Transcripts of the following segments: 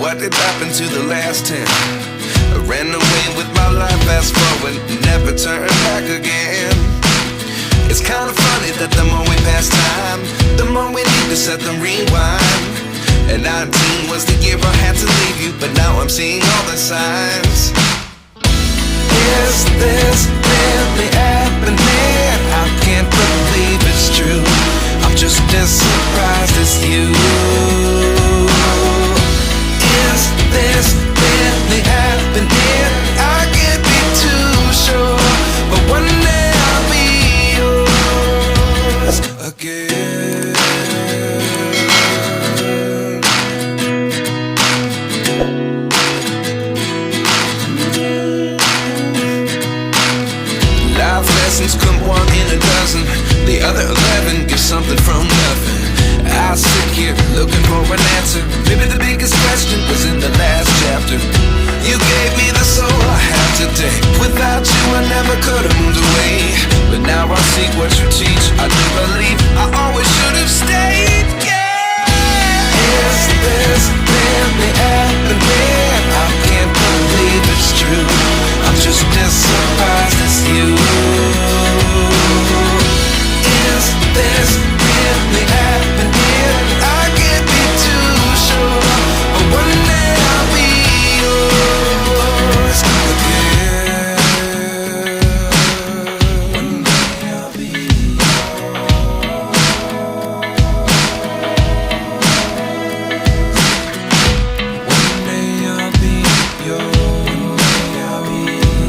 what did happen to the last 10? I ran away with my life, fast forward, never turn back again. It's kind of funny that the more we pass time, the more we need to set the rewind. And 19 was the year I had to leave you, but now I'm seeing all the signs. Is this really happening? I can't believe it's true. I'm just as surprised as you. Is this really happening? I can't be too sure, but one day I'll be yours again. Life lessons come one in a dozen. The other 11 give something from nothing. I sit here looking for an answer. Maybe the biggest question was in the last chapter. You gave me the soul I have today. Without you I never could have moved away. But now I see what you teach. I do believe I always should have stayed. Yeah. Is this really happening? I can't believe it's true. I'm just as surprised as you. Is this really happening? I can't be too sure, but one day I'll be yours again. One day I'll be yours. One day I'll be yours. One day I'll be yours.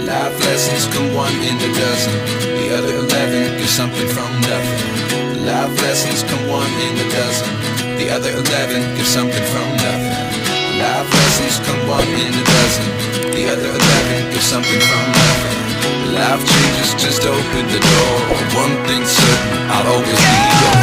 Life lessons come one in a dozen. The other 11 give something from nothing. Life lessons come one in a dozen. The other 11 give something from nothing. Life lessons come one in a dozen. The other 11 give something from nothing. Life changes just open the door. One thing's certain, I'll always be yours.